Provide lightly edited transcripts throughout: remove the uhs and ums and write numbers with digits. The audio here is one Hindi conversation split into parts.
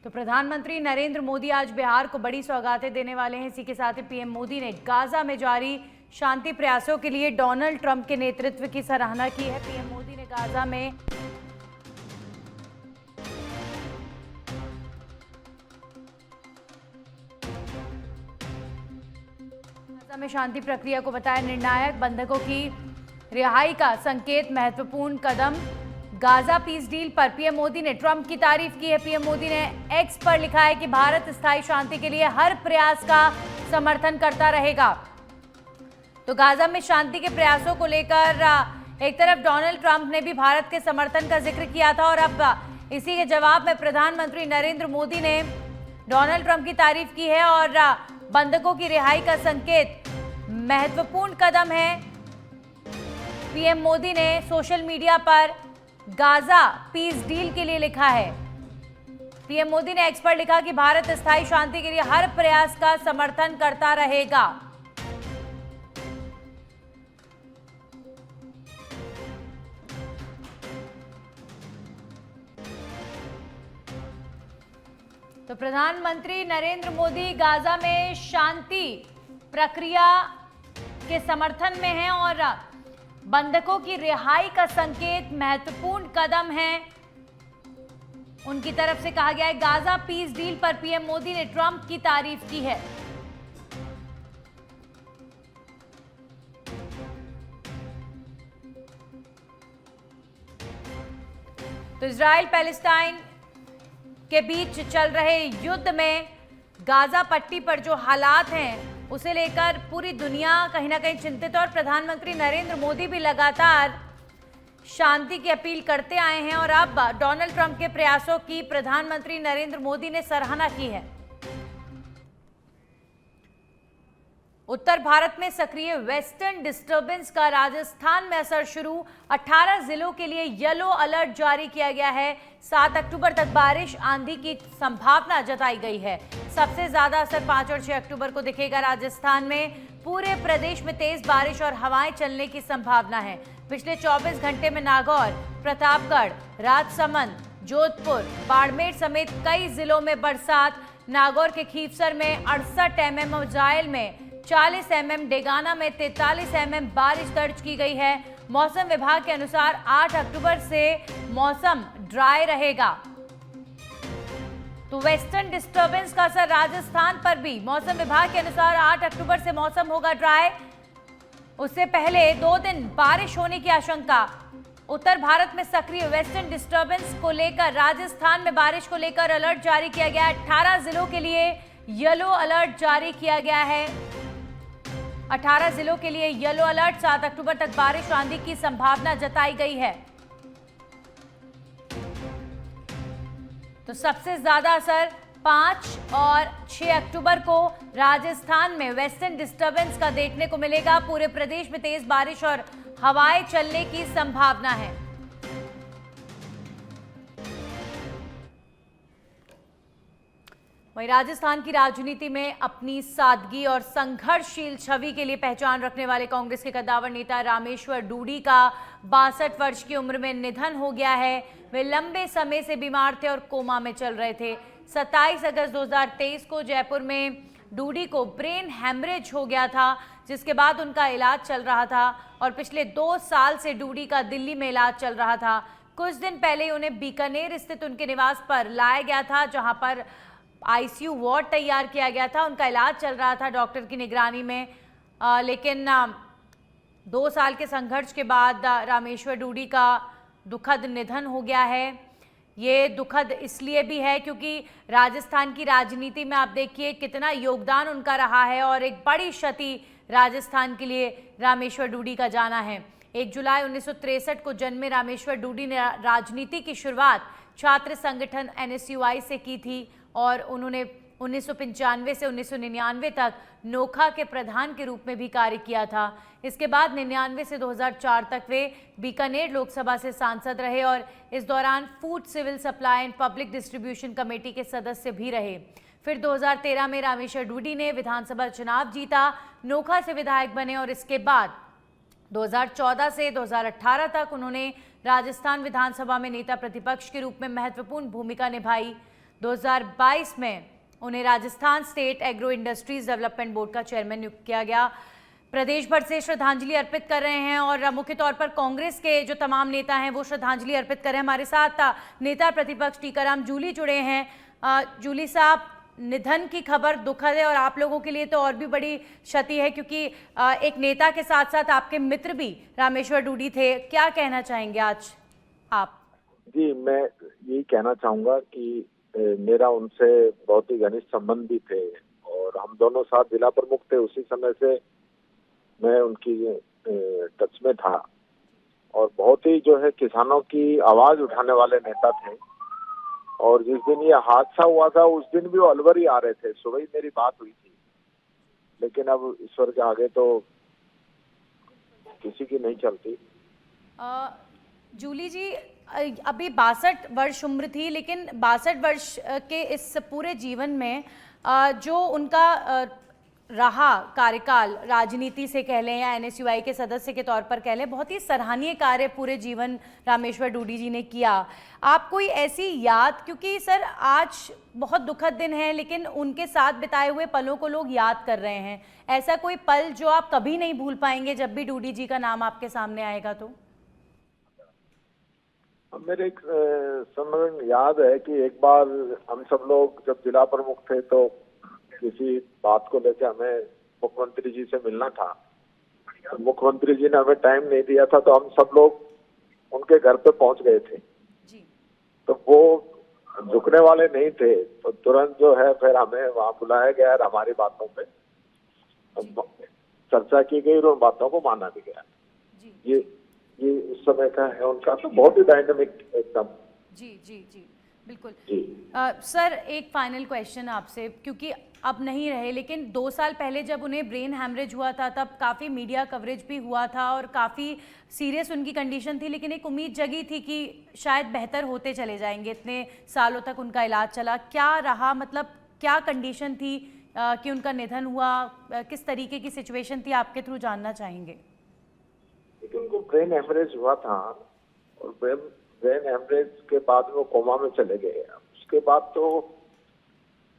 तो प्रधानमंत्री नरेंद्र मोदी आज बिहार को बड़ी सौगातें देने वाले हैं। इसी के साथ ही पीएम मोदी ने गाजा में जारी शांति प्रयासों के लिए डोनाल्ड ट्रंप के नेतृत्व की सराहना की है। पीएम मोदी ने गाजा में शांति प्रक्रिया को बताया निर्णायक, बंधकों की रिहाई का संकेत महत्वपूर्ण कदम। गाजा पीस डील पर पीएम मोदी ने ट्रंप की तारीफ की है। पीएम मोदी ने एक्स पर लिखा है कि भारत स्थायी शांति के लिए हर प्रयास का समर्थन करता रहेगा। तो गाजा में शांति के प्रयासों को लेकर एक तरफ डोनाल्ड ट्रंप ने भी भारत के समर्थन का जिक्र किया था और अब इसी के जवाब में प्रधानमंत्री नरेंद्र मोदी ने डोनाल्ड ट्रंप की तारीफ की है और बंधकों की रिहाई का संकेत महत्वपूर्ण कदम है। पीएम मोदी ने सोशल मीडिया पर गाजा पीस डील के लिए लिखा है। पीएम मोदी ने एक्स पर लिखा कि भारत स्थायी शांति के लिए हर प्रयास का समर्थन करता रहेगा। तो प्रधानमंत्री नरेंद्र मोदी गाजा में शांति प्रक्रिया के समर्थन में हैं और बंधकों की रिहाई का संकेत महत्वपूर्ण कदम है। उनकी तरफ से कहा गया है। गाजा पीस डील पर पीएम मोदी ने ट्रंप की तारीफ की है। तो इजराइल पैलेस्टाइन के बीच चल रहे युद्ध में गाजा पट्टी पर जो हालात हैं उसे लेकर पूरी दुनिया कहीं ना कहीं चिंतित है और प्रधानमंत्री नरेंद्र मोदी भी लगातार शांति की अपील करते आए हैं और अब डोनाल्ड ट्रंप के प्रयासों की प्रधानमंत्री नरेंद्र मोदी ने सराहना की है। उत्तर भारत में सक्रिय वेस्टर्न डिस्टर्बेंस का राजस्थान में असर शुरू। 18 जिलों के लिए येलो अलर्ट जारी किया गया है। 7 अक्टूबर तक बारिश आंधी की संभावना जताई गई है। सबसे ज्यादा असर 5 और 6 अक्टूबर को दिखेगा राजस्थान में। पूरे प्रदेश में तेज बारिश और हवाएं चलने की संभावना है। पिछले 24 घंटे में नागौर, प्रतापगढ़, राजसमंद, जोधपुर, बाड़मेर समेत कई जिलों में बरसात। नागौर के खीवसर में 68 mm और जायल में 40 mm, डेगाना में 43 mm बारिश दर्ज की गई है। मौसम विभाग के अनुसार 8 अक्टूबर से मौसम ड्राई रहेगा। तो वेस्टर्न डिस्टर्बेंस का असर राजस्थान पर भी। मौसम विभाग के अनुसार 8 अक्टूबर से मौसम होगा ड्राई। उससे पहले 2 दिन बारिश होने की आशंका। उत्तर भारत में सक्रिय वेस्टर्न डिस्टर्बेंस को लेकर राजस्थान में बारिश को लेकर अलर्ट जारी किया गया है। 18 जिलों के लिए येलो अलर्ट जारी किया गया है। 18 जिलों के लिए येलो अलर्ट। 7 अक्टूबर तक बारिश आंधी की संभावना जताई गई है। तो सबसे ज्यादा असर 5 और 6 अक्टूबर को राजस्थान में वेस्टर्न डिस्टर्बेंस का देखने को मिलेगा। पूरे प्रदेश में तेज बारिश और हवाएं चलने की संभावना है। वहीं राजस्थान की राजनीति में अपनी सादगी और संघर्षशील छवि के लिए पहचान रखने वाले कांग्रेस के कद्दावर नेता रामेश्वर डूडी का 62 वर्ष की उम्र में निधन हो गया है। वे लंबे समय से बीमार थे और कोमा में चल रहे थे। 27 अगस्त 2023 को जयपुर में डूडी को ब्रेन हैमरेज हो गया था, जिसके बाद उनका इलाज चल रहा था और पिछले 2 साल से डूडी का दिल्ली में इलाज चल रहा था। कुछ दिन पहले उन्हें बीकानेर स्थित उनके निवास पर लाया गया था, जहां पर आईसीयू वार्ड तैयार किया गया था। उनका इलाज चल रहा था डॉक्टर की निगरानी में। लेकिन 2 साल के संघर्ष के बाद रामेश्वर डूडी का दुखद निधन हो गया है। ये दुखद इसलिए भी है क्योंकि राजस्थान की राजनीति में आप देखिए कितना योगदान उनका रहा है और एक बड़ी क्षति राजस्थान के लिए रामेश्वर डूडी का जाना है। 1 जुलाई 1963 को जन्मे रामेश्वर डूडी ने राजनीति की शुरुआत छात्र संगठन एनएसयूआई से की थी और उन्होंने 1995 से 1999 तक नोखा के प्रधान के रूप में भी कार्य किया था। इसके बाद 99 से 2004 तक वे बीकानेर लोकसभा से सांसद रहे और इस दौरान food civil supply and public distribution committee के सदस्य भी रहे। फिर 2013 में रामेश्वर डूडी ने विधानसभा चुनाव जीता, नोखा से विधायक बने और इसके बाद 2014 से 2018 तक उन्होंने राजस्थान विधानसभा में नेता प्रतिपक्ष के रूप में महत्वपूर्ण भूमिका निभाई। 2022 में उन्हें Rajasthan state agro industries development board का चेयरमैन नियुक्त किया गया। प्रदेश भर से श्रद्धांजलि अर्पित कर रहे हैं और मुख्य तौर पर कांग्रेस के जो तमाम नेता हैं वो श्रद्धांजलि अर्पित कर रहे हैं। हमारे साथ नेता प्रतिपक्ष टीकाराम जूली जुड़े हैं। जूली साहब, निधन की खबर दुखद है और आप लोगों के लिए तो और भी बड़ी क्षति है, क्योंकि एक नेता के साथ साथ आपके मित्र भी रामेश्वर डूडी थे। क्या कहना चाहेंगे आज आप? जी, मैं यही कहना चाहूंगा कि मेरा उनसे बहुत ही घनिष्ठ संबंध भी थे और हम दोनों साथ जिला प्रमुख थे। उसी समय से मैं उनकी टच में था और बहुत ही जो है किसानों की आवाज उठाने वाले नेता थे। और जिस दिन ये हादसा हुआ था उस दिन भी वो अलवर ही आ रहे थे। सुबह ही मेरी बात हुई थी, लेकिन अब ईश्वर के आगे तो किसी की नहीं चलती। जूली जी, अभी 62 वर्ष उम्र थी, लेकिन 62 वर्ष के इस पूरे जीवन में जो उनका रहा कार्यकाल, राजनीति से कह लें या एनएसयूआई के सदस्य के तौर पर कह लें, बहुत ही सराहनीय कार्य पूरे जीवन रामेश्वर डूडी जी ने किया। आप कोई ऐसी याद, क्योंकि सर आज बहुत दुखद दिन है लेकिन उनके साथ बिताए हुए पलों को लोग याद कर रहे हैं, ऐसा कोई पल जो आप कभी नहीं भूल पाएंगे जब भी डूडी जी का नाम आपके सामने आएगा? तो मेरे एक समय याद है कि एक बार हम सब लोग जब जिला प्रमुख थे तो किसी बात को लेकर हमें मुख्यमंत्री जी से मिलना था। तो मुख्यमंत्री जी ने हमें टाइम नहीं दिया था, तो हम सब लोग उनके घर पे पहुंच गए थे जी। तो वो झुकने वाले नहीं थे, तो तुरंत जो है फिर हमें वहां बुलाया गया और हमारी बातों पे चर्चा की गई और उन बातों को माना भी गया। ये उस समय का है उनका, तो बहुत ही डायनामिक एकदम। जी जी जी बिल्कुल जी। सर, एक फाइनल क्वेश्चन आपसे, क्योंकि अब नहीं रहे, लेकिन 2 साल पहले जब उन्हें ब्रेन हैमरेज हुआ था तब काफ़ी मीडिया कवरेज भी हुआ था और काफ़ी सीरियस उनकी कंडीशन थी, लेकिन एक उम्मीद जगी थी कि शायद बेहतर होते चले जाएंगे। इतने सालों तक उनका इलाज चला, क्या रहा, मतलब क्या कंडीशन थी कि उनका निधन हुआ? किस तरीके की सिचुएशन थी, आपके थ्रू जानना चाहेंगे। उनको ब्रेन हैमरेज हुआ था और ब्रेन हैमरेज के बाद वो कोमा में चले गए। उसके बाद तो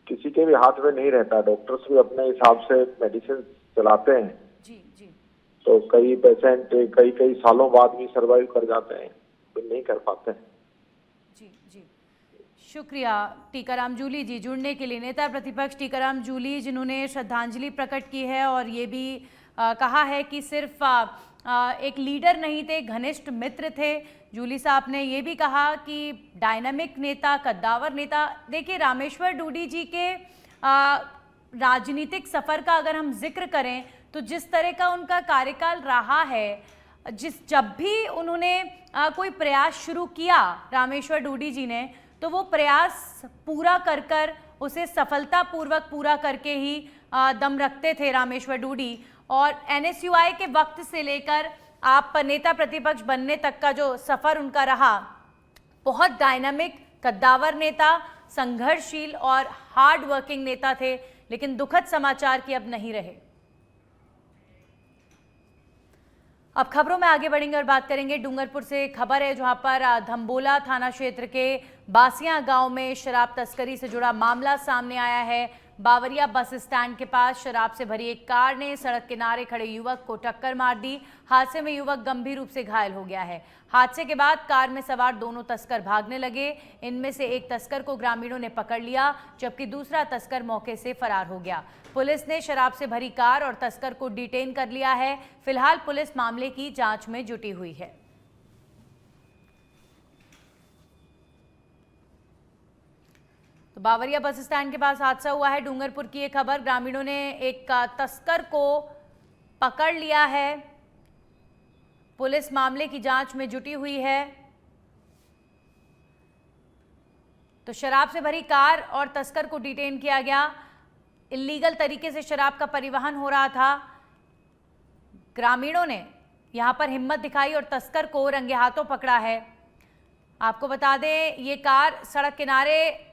किसी के भी हाथ में नहीं रहता, डॉक्टर्स भी अपने हिसाब से मेडिसिन चलाते हैं। जी जी। तो कई पेशेंट कई सालों बाद भी सर्वाइव कर जाते हैं, तो नहीं कर पाते हैं। जी जी, शुक्रिया टीकाराम जूली जी जुड़ने के लिए। नेता प्रतिपक्ष टीकाराम जूली, जिन्होंने श्रद्धांजलि प्रकट की है और ये भी कहा है कि सिर्फ एक लीडर नहीं थे, घनिष्ठ मित्र थे। जूली साहब ने ये भी कहा कि डायनामिक नेता, कद्दावर नेता। देखिए, रामेश्वर डूडी जी के राजनीतिक सफ़र का अगर हम जिक्र करें तो जिस तरह का उनका कार्यकाल रहा है, जब भी उन्होंने कोई प्रयास शुरू किया रामेश्वर डूडी जी ने, तो वो प्रयास पूरा कर उसे सफलतापूर्वक पूरा करके ही दम रखते थे रामेश्वर डूडी। और एनएसयूआई के वक्त से लेकर आप नेता प्रतिपक्ष बनने तक का जो सफ़र उनका रहा, बहुत डायनामिक, कद्दावर नेता, संघर्षशील और हार्ड वर्किंग नेता थे, लेकिन दुखद समाचार कि अब नहीं रहे। अब खबरों में आगे बढ़ेंगे और बात करेंगे डूंगरपुर से। खबर है जहां पर धम्बोला थाना क्षेत्र के बासिया गांव में शराब तस्करी से जुड़ा मामला सामने आया है। बावरिया बस स्टैंड के पास शराब से भरी एक कार ने सड़क किनारे खड़े युवक को टक्कर मार दी। हादसे में युवक गंभीर रूप से घायल हो गया है। हादसे के बाद कार में सवार दोनों तस्कर भागने लगे। इनमें से एक तस्कर को ग्रामीणों ने पकड़ लिया, जबकि दूसरा तस्कर मौके से फरार हो गया। पुलिस ने शराब से भरी कार और तस्कर को डिटेन कर लिया है। फिलहाल पुलिस मामले की जांच में जुटी हुई है। तो बावरिया बस स्टैंड के पास हादसा हुआ है, डूंगरपुर की ये खबर। ग्रामीणों ने एक तस्कर को पकड़ लिया है। पुलिस मामले की जांच में जुटी हुई है। तो शराब से भरी कार और तस्कर को डिटेन किया गया। इल्लीगल तरीके से शराब का परिवहन हो रहा था। ग्रामीणों ने यहां पर हिम्मत दिखाई और तस्कर को रंगे हाथों पकड़ा है। आपको बता दें, ये कार सड़क किनारे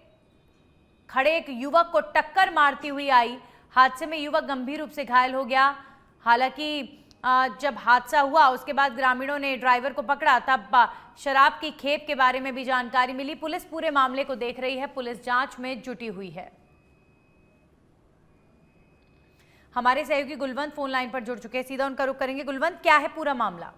खड़े एक युवक को टक्कर मारती हुई आई। हादसे में युवक गंभीर रूप से घायल हो गया। हालांकि जब हादसा हुआ उसके बाद ग्रामीणों ने ड्राइवर को पकड़ा, तब शराब की खेप के बारे में भी जानकारी मिली। पुलिस पूरे मामले को देख रही है, पुलिस जांच में जुटी हुई है। हमारे सहयोगी गुलवंत फोन लाइन पर जुड़ चुके हैं, सीधा उनका रुख करेंगे। गुलवंत, क्या है पूरा मामला?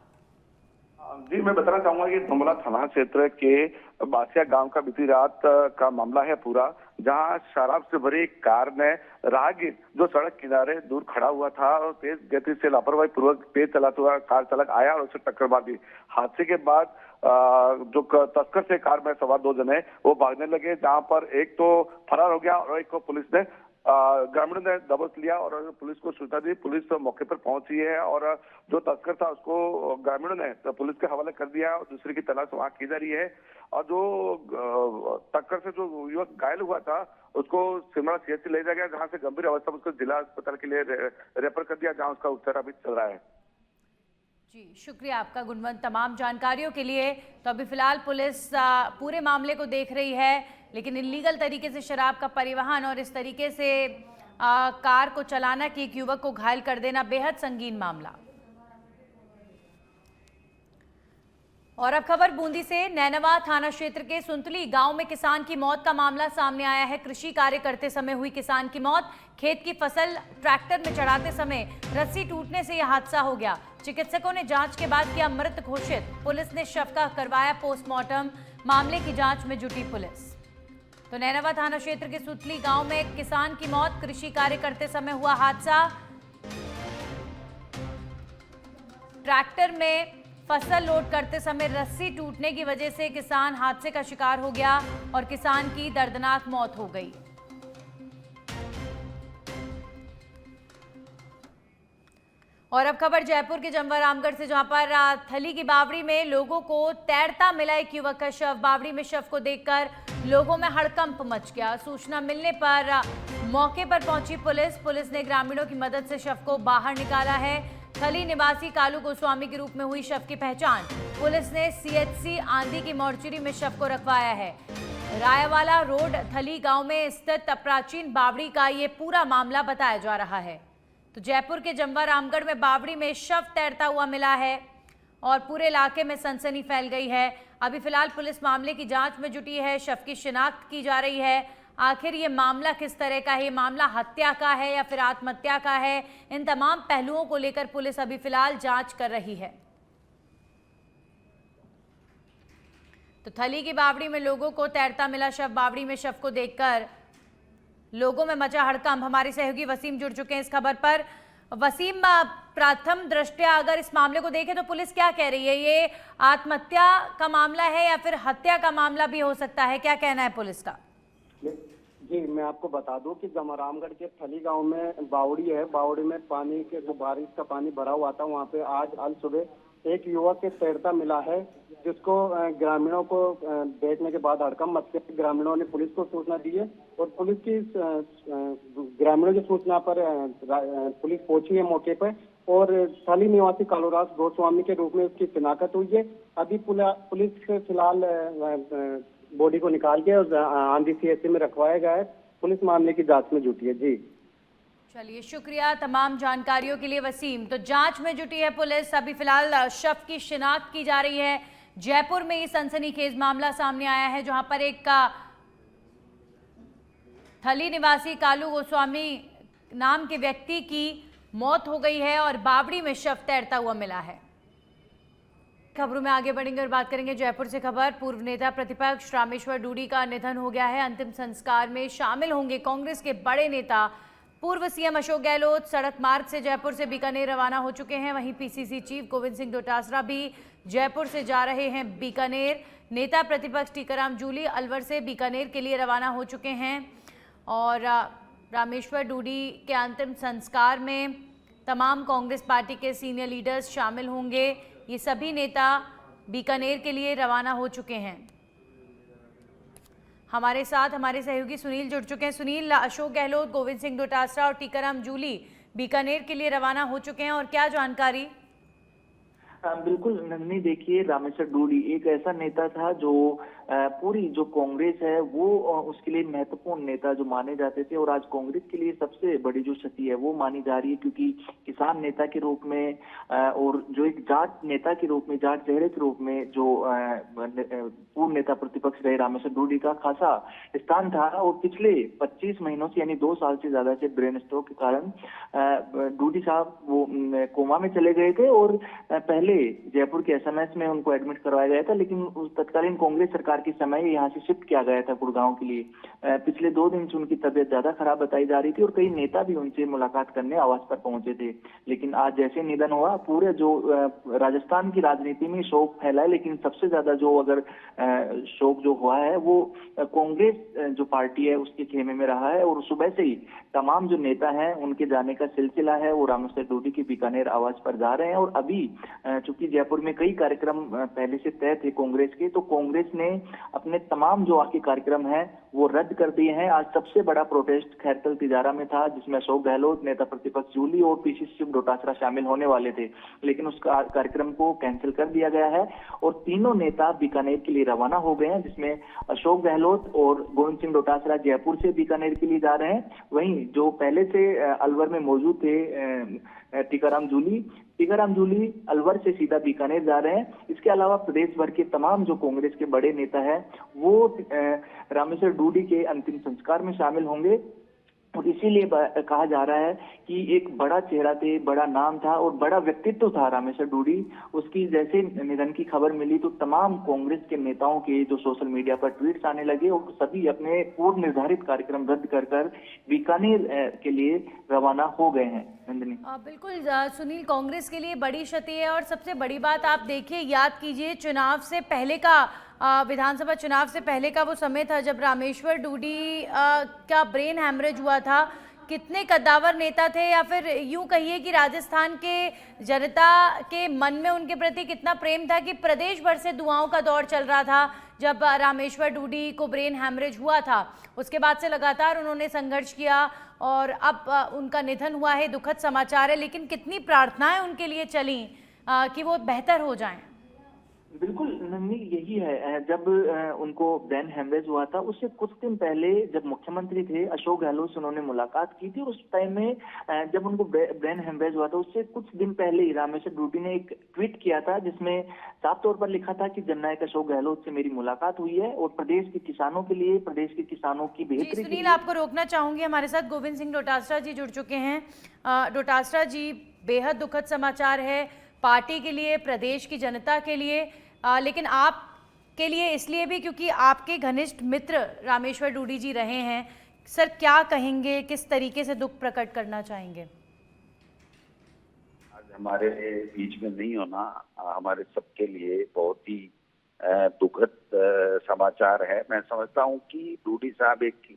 जी, मैं बताना चाहूंगा कि धुमला थाना क्षेत्र के बासिया गांव का बीती रात का मामला है पूरा, जहां शराब से भरी एक कार ने राहगीर जो सड़क किनारे दूर खड़ा हुआ था और तेज गति से लापरवाही पूर्वक तेज चलाता हुआ कार चालक आया और उसे टक्कर मार दी। हादसे के बाद जो तस्कर से कार में सवार 2 जने वो भागने लगे, जहां पर एक तो फरार हो गया और एक को पुलिस ने ग्रामीणों ने दबोच लिया और पुलिस को सूचना दी। पुलिस मौके पर पहुंची है और जो तस्कर था उसको ग्रामीणों ने पुलिस के हवाले कर दिया और दूसरे की तलाश वहां की जा रही है। और जो टक्कर से जो युवक घायल हुआ था उसको सिमरा सीएचसी ले जाया गया, जहां से गंभीर अवस्था में उसको जिला अस्पताल के लिए रेफर कर दिया, जहां उसका उपचार अभी चल रहा है। जी, शुक्रिया आपका गुणवंत तमाम जानकारियों के लिए। तो अभी फिलहाल पुलिस पूरे मामले को देख रही है, लेकिन इलीगल तरीके से शराब का परिवहन और इस तरीके से कार को चलाना कि एक युवक को घायल कर देना बेहद संगीन मामला। और अब खबर बूंदी से। नैनवा थाना क्षेत्र के सुंतली गांव में किसान की मौत का मामला सामने आया है। कृषि कार्य करते समय हुई किसान की मौत। खेत की फसल ट्रैक्टर में चढ़ाते समय रस्सी टूटने से यह हादसा हो गया। चिकित्सकों ने जांच के बाद किया मृत घोषित। पुलिस ने शव का करवाया पोस्टमार्टम। मामले की जांच में जुटी पुलिस। तो नैनवा थाना क्षेत्र के सुतली गांव में एक किसान की मौत। कृषि कार्य करते समय हुआ हादसा। ट्रैक्टर में फसल लोड करते समय रस्सी टूटने की वजह से किसान हादसे का शिकार हो गया और किसान की दर्दनाक मौत हो गई। और अब खबर जयपुर के जमवा रामगढ़ से, जहां पर थली की बावड़ी में लोगों को तैरता मिला एक युवक का शव। बावड़ी में शव को देखकर लोगों में हड़कंप मच गया। सूचना मिलने पर मौके पर पहुंची पुलिस ने ग्रामीणों की मदद से शव को बाहर निकाला है। थली निवासी कालू गोस्वामी के रूप में हुई शव की पहचान। पुलिस ने सीएचसी आंधी की मोर्चरी में शव को रखवाया है। रायवाला रोड थली गांव में स्थित प्राचीन बावड़ी का ये पूरा मामला बताया जा रहा है। तो जयपुर के जमवा रामगढ़ में बावड़ी में शव तैरता हुआ मिला है और पूरे इलाके में सनसनी फैल गई है। अभी फिलहाल पुलिस मामले की जांच में जुटी है। शव की शिनाख्त की जा रही है। आखिर ये मामला किस तरह का है, ये मामला हत्या का है या फिर आत्महत्या का है, इन तमाम पहलुओं को लेकर पुलिस अभी फिलहाल जांच कर रही है। तो थली की बावड़ी में लोगों को तैरता मिला शव। बावड़ी में शव को देखकर लोगों में मचा हड़कंप। हमारे सहयोगी वसीम जुड़ चुके हैं इस खबर पर। वसीम, प्रथम दृष्टया अगर इस मामले को देखें तो पुलिस क्या कह रही है? ये आत्महत्या का मामला है या फिर हत्या का मामला भी हो सकता है, क्या कहना है पुलिस का? जी, मैं आपको बता दूं कि जमरामगढ़ के थली गांव में बावड़ी है। बावड़ी में पानी के जो बारिश का पानी भरा हुआ था, वहां पे आज सुबह एक युवक के तैरता मिला है, जिसको ग्रामीणों को देखने के बाद हड़कंप मच गया। ग्रामीणों ने पुलिस को सूचना दी है और पुलिस की ग्रामीणों की सूचना पर पुलिस पहुंची है मौके पर और थली निवासी कालूराज गोस्वामी के रूप में उसकी शिनाख्त हुई है। अभी पुलिस फिलहाल बॉडी को निकाल के आंधी सीएचसी में रखवाया गया है। पुलिस मामले की जांच में जुटी है। जी चलिए, शुक्रिया तमाम जानकारियों के लिए वसीम। तो जांच में जुटी है पुलिस। अभी फिलहाल शव की शिनाख्त की जा रही है। जयपुर में ये सनसनीखेज मामला सामने आया है, जहां पर एक थली निवासी कालू गोस्वामी नाम के व्यक्ति की मौत हो गई है और बावड़ी में शव तैरता हुआ मिला है। खबरों में आगे बढ़ेंगे और बात करेंगे जयपुर से खबर। पूर्व नेता प्रतिपक्ष रामेश्वर डूडी का निधन हो गया है। अंतिम संस्कार में शामिल होंगे कांग्रेस के बड़े नेता पूर्व सीएम अशोक गहलोत। सड़क मार्ग से जयपुर से बीकानेर रवाना हो चुके हैं। वहीं पीसीसी चीफ गोविंद सिंह डोटासरा भी जयपुर से जा रहे हैं बीकानेर। नेता प्रतिपक्ष टीकाराम जूली अलवर से बीकानेर के लिए रवाना हो चुके हैं और रामेश्वर डूडी के अंतिम संस्कार में तमाम कांग्रेस पार्टी के सीनियर लीडर्स शामिल होंगे। ये सभी नेता बीकानेर के लिए रवाना हो चुके हैं। हमारे साथ हमारे सहयोगी सुनील जुड़ चुके हैं। सुनील, अशोक गहलोत, गोविंद सिंह डोटासरा और टीकाराम जूली बीकानेर के लिए रवाना हो चुके हैं और क्या जानकारी? बिल्कुल नन्ही, देखिए रामेश्वर डूडी एक ऐसा नेता था जो पूरी जो कांग्रेस है वो उसके लिए महत्वपूर्ण नेता जो माने जाते थे, और आज कांग्रेस के लिए सबसे बड़ी जो क्षति है वो मानी जा रही है, क्योंकि किसान नेता के रूप में और जो एक जाट नेता के रूप में, जाट चेहरे के रूप में जो पूर्व नेता प्रतिपक्ष रहे रामेश्वर डूडी का खासा स्थान था, और पिछले 25 महीनों से यानी 2 साल से ज्यादा से ब्रेन स्ट्रोक के कारण डूडी साहब वो कोमा में चले गए थे, और पहले जयपुर के एसएमएस में उनको एडमिट करवाया गया था, लेकिन उस तत्कालीन कांग्रेस सरकार के समय यहाँ से शिफ्ट किया गया था गुड़गांव के लिए। पिछले 2 दिन से उनकी तबीयत ज्यादा खराब बताई जा रही थी, और कई नेता भी उनसे मुलाकात करने आवास पर पहुंचे थे, लेकिन आज जैसे निधन हुआ, पूरे जो राजस्थान की राजनीति में शोक फैला है। लेकिन सबसे ज्यादा जो अगर शोक जो हुआ है वो कांग्रेस जो पार्टी है उसके खेमे में रहा है, और सुबह से ही तमाम जो नेता हैं उनके जाने का सिलसिला है, वो रामेश्वर डूडी के बीकानेर आवास पर जा रहे हैं। और अभी चूंकि जयपुर में कई कार्यक्रम पहले से तय थे कांग्रेस के, तो कांग्रेस ने अपने तमाम जो आगे कार्यक्रम हैं वो रद्द कर दिए हैं। आज सबसे बड़ा प्रोटेस्ट खैरतल तिजारा में था, जिसमें अशोक गहलोत, नेता प्रतिपक्ष जूली और पीसीसी चीफ डोटासरा शामिल होने वाले थे, लेकिन उस कार्यक्रम को कैंसिल कर दिया गया है, और तीनों नेता बीकानेर के लिए रवाना हो गए हैं, जिसमें अशोक गहलोत और गोविंद सिंह डोटासरा जयपुर से बीकानेर के लिए जा रहे हैं। वहीं जो पहले से अलवर में मौजूद थे टीकाराम जूली अलवर से सीधा बीकानेर जा रहे हैं। इसके अलावा प्रदेश भर के तमाम जो कांग्रेस के बड़े नेता हैं वो रामेश्वर डूडी के अंतिम संस्कार में शामिल होंगे, और इसीलिए कहा जा रहा है कि एक बड़ा चेहरा थे, बड़ा नाम था और बड़ा व्यक्तित्व था रामेश्वर डूडी। उसकी जैसे निधन की खबर मिली तो तमाम कांग्रेस के नेताओं के जो सोशल मीडिया पर ट्वीट्स आने लगे, और सभी अपने पूर्व निर्धारित कार्यक्रम रद्द कर बीकानेर के लिए रवाना हो गए हैं। नंदिनी, बिल्कुल सुनील, कांग्रेस के लिए बड़ी क्षति है, और सबसे बड़ी बात आप देखिए, याद कीजिए चुनाव से पहले का विधानसभा चुनाव से पहले का वो समय था जब रामेश्वर डूडी का ब्रेन हैमरेज हुआ था। कितने कद्दावर नेता थे, या फिर यूं कहिए कि राजस्थान के जनता के मन में उनके प्रति कितना प्रेम था कि प्रदेश भर से दुआओं का दौर चल रहा था जब रामेश्वर डूडी को ब्रेन हैमरेज हुआ था। उसके बाद से लगातार उन्होंने संघर्ष किया, और अब उनका निधन हुआ है, दुखद समाचार है, लेकिन कितनी प्रार्थनाएं उनके लिए चली कि वो बेहतर हो जाएं। बिल्कुल नन्नी, यही है। जब उनको ब्रेन हेमरेज हुआ था उससे कुछ दिन पहले जब मुख्यमंत्री थे अशोक गहलोत से उन्होंने मुलाकात की थी, और उस टाइम में जब उनको ब्रेन हेमरेज हुआ था उससे कुछ दिन पहले ही रामेश्वर डूडी ने एक ट्वीट किया था, जिसमें साफ तौर पर लिखा था कि जननायक अशोक गहलोत से मेरी मुलाकात हुई है, और प्रदेश के किसानों के लिए, प्रदेश के किसानों की बेहतरी। सुनील, आपको रोकना चाहूंगी, हमारे साथ गोविंद सिंह डोटासरा जी जुड़ चुके हैं। डोटासरा जी, बेहद दुखद समाचार है पार्टी के लिए, प्रदेश की जनता के लिए, लेकिन आप के लिए इसलिए भी क्योंकि आपके घनिष्ठ मित्र रामेश्वर डूडी जी रहे हैं। सर, क्या कहेंगे, किस तरीके से दुख प्रकट करना चाहेंगे? आज हमारे बीच में नहीं होना हमारे सबके लिए बहुत ही दुखद समाचार है। मैं समझता हूं कि डूडी साहब एक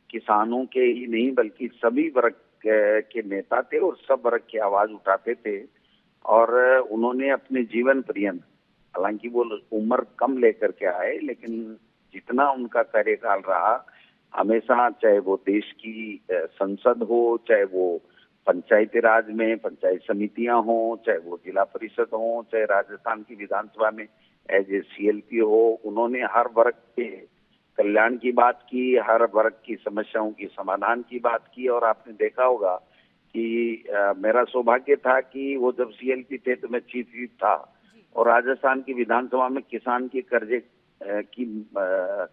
किसानों के ही नहीं बल्कि सभी वर्ग के नेता थे, और सब वर्ग की आवाज उठाते थे, और उन्होंने अपने जीवन पर्यंत, हालांकि वो उम्र कम लेकर के आए, लेकिन जितना उनका कार्यकाल रहा हमेशा, चाहे वो देश की संसद हो, चाहे वो पंचायती राज में पंचायत समितियां हो, चाहे वो जिला परिषद हो, चाहे राजस्थान की विधानसभा में एज ए CLP हो, उन्होंने हर वर्ग के कल्याण की बात की, हर वर्ग की समस्याओं की समाधान की बात की। और आपने देखा होगा कि मेरा सौभाग्य था कि वो जब CLP थे तो मैं चीफ व्हिप था, और राजस्थान की विधानसभा में किसान के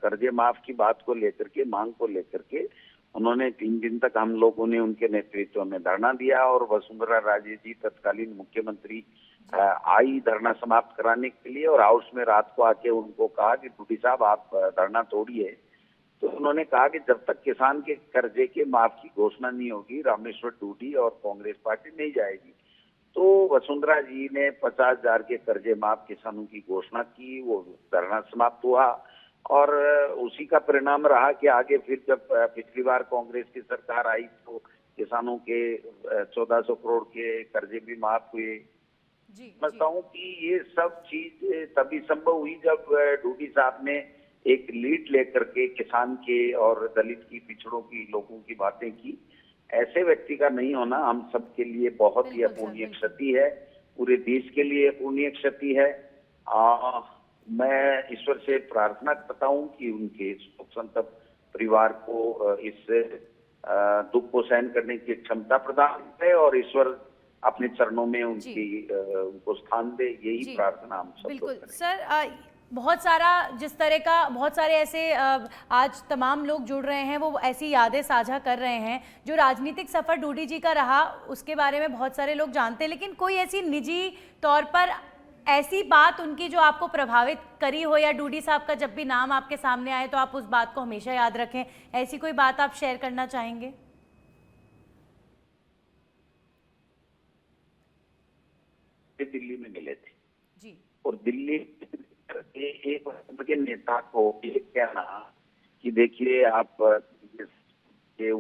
कर्जे माफ की बात को लेकर के, मांग को लेकर के उन्होंने 3 दिन तक हम लोगों ने उनके नेतृत्व में धरना दिया, और वसुंधरा राजे जी तत्कालीन मुख्यमंत्री आई धरना समाप्त कराने के लिए, और हाउस में रात को आके उनको कहा कि डूडी साहब आप धरना तोड़िए। तो उन्होंने कहा कि जब तक किसान के कर्जे के माफ की घोषणा नहीं होगी रामेश्वर डूडी और कांग्रेस पार्टी नहीं जाएगी। तो वसुंधरा जी ने 50,000 के कर्जे माफ किसानों की घोषणा की, वो धरना समाप्त हुआ, और उसी का परिणाम रहा कि आगे फिर जब पिछली बार कांग्रेस की सरकार आई तो किसानों के 1400 करोड़ के कर्जे भी माफ हुए। समझता हूँ कि ये सब चीज तभी संभव हुई जब डूडी साहब ने एक लीड लेकर के किसान के और दलित की, पिछड़ों की, लोगों की बातें की। ऐसे व्यक्ति का नहीं होना हम सबके लिए बहुत ही अपूर्णीय क्षति है, पूरे देश के लिए अपूर्णीय क्षति है। मैं ईश्वर से प्रार्थना करता हूँ कि उनके शोक संतप्त परिवार को इस दुख को सहन करने की क्षमता प्रदान करे और ईश्वर अपने चरणों में उनको स्थान दे, यही प्रार्थना हम सब बिल्कुल करें। सर, बहुत सारा जिस तरह का बहुत सारे ऐसे आज तमाम लोग जुड़ रहे हैं, वो ऐसी यादें साझा कर रहे हैं जो राजनीतिक सफ़र डूडी जी का रहा, उसके बारे में बहुत सारे लोग जानते हैं, लेकिन कोई ऐसी निजी तौर पर ऐसी बात उनकी जो आपको प्रभावित करी हो, या डूडी साहब का जब भी नाम आपके सामने आए तो आप उस बात को हमेशा याद रखें, ऐसी कोई बात आप शेयर करना चाहेंगे? दिल्ली में मिले थे जी। और दिल्ली एक के नेता को ये कहना कि देखिए आप के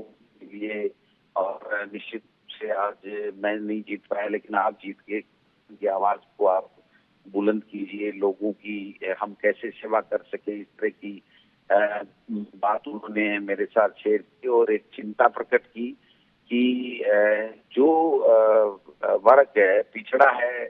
लिए, और निश्चित से आज मैं नहीं जीत पाया लेकिन आप जीत के उनकी आवाज को आप बुलंद कीजिए, लोगों की हम कैसे सेवा कर सके, इस तरह की बात उन्होंने मेरे साथ शेयर की और एक चिंता प्रकट की कि जो वर्ग है, पिछड़ा है,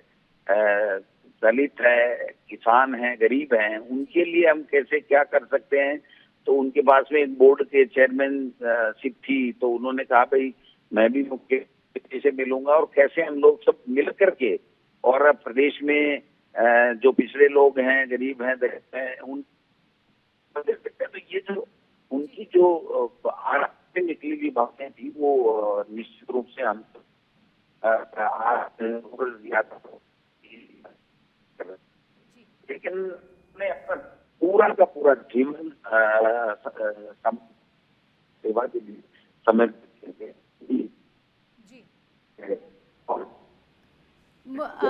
दलित है, किसान है, गरीब हैं, उनके लिए हम कैसे क्या कर सकते हैं। तो उनके पास में एक बोर्ड के चेयरमैनशिप थी, तो उन्होंने कहा भाई मैं भी मुख्यमंत्री से मिलूंगा और कैसे हम लोग सब मिल करके और प्रदेश में जो पिछड़े लोग हैं, गरीब हैं, दलित हैं, उन तो ये जो उनकी जो आराम से निकली हुई बातें थी वो निश्चित रूप से हम लेकिन मैं अपना पूरा का पूरा जीवन सेवा के लिए समर्पित किया।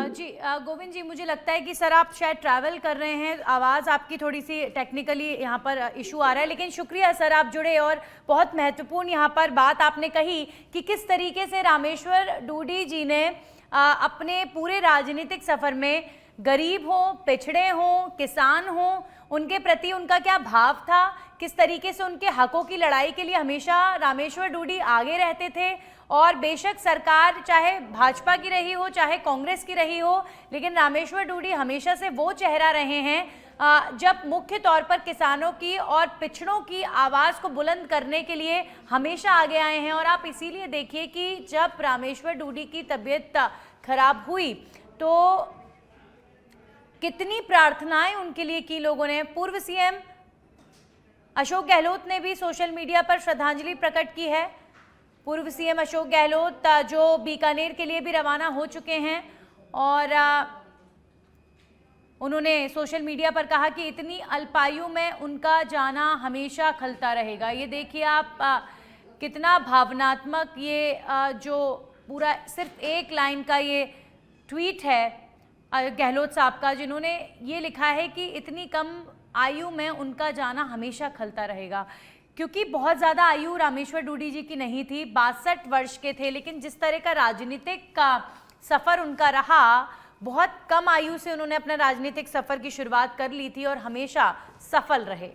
जी गोविंद जी, मुझे लगता है कि सर आप शायद ट्रैवल कर रहे हैं, आवाज़ आपकी थोड़ी सी टेक्निकली यहाँ पर इशू आ रहा है, लेकिन शुक्रिया सर आप जुड़े और बहुत महत्वपूर्ण यहाँ पर बात आपने कही कि किस तरीके से रामेश्वर डूडी जी ने अपने पूरे राजनीतिक सफ़र में गरीब हों, पिछड़े हों, किसान हों, उनके प्रति उनका क्या भाव था, किस तरीके से उनके हकों की लड़ाई के लिए हमेशा रामेश्वर डूडी आगे रहते थे। और बेशक सरकार चाहे भाजपा की रही हो चाहे कांग्रेस की रही हो, लेकिन रामेश्वर डूडी हमेशा से वो चेहरा रहे हैं जब मुख्य तौर पर किसानों की और पिछड़ों की आवाज़ को बुलंद करने के लिए हमेशा आगे आए हैं। और आप इसीलिए देखिए कि जब रामेश्वर डूडी की तबीयत खराब हुई तो कितनी प्रार्थनाएं उनके लिए की लोगों ने। पूर्व सीएम अशोक गहलोत ने भी सोशल मीडिया पर श्रद्धांजलि प्रकट की है। पूर्व सीएम अशोक गहलोत जो बीकानेर के लिए भी रवाना हो चुके हैं और उन्होंने सोशल मीडिया पर कहा कि इतनी अल्पायु में उनका जाना हमेशा खलता रहेगा। ये देखिए आप कितना भावनात्मक ये जो पूरा सिर्फ एक लाइन का ये ट्वीट है गहलोत साहब का, जिन्होंने ये लिखा है कि इतनी कम आयु में उनका जाना हमेशा खलता रहेगा। क्योंकि बहुत ज़्यादा आयु रामेश्वर डूडी जी की नहीं थी, 62 वर्ष के थे, लेकिन जिस तरह का राजनीतिक का सफ़र उनका रहा, बहुत कम आयु से उन्होंने अपना राजनीतिक सफ़र की शुरुआत कर ली थी और हमेशा सफल रहे।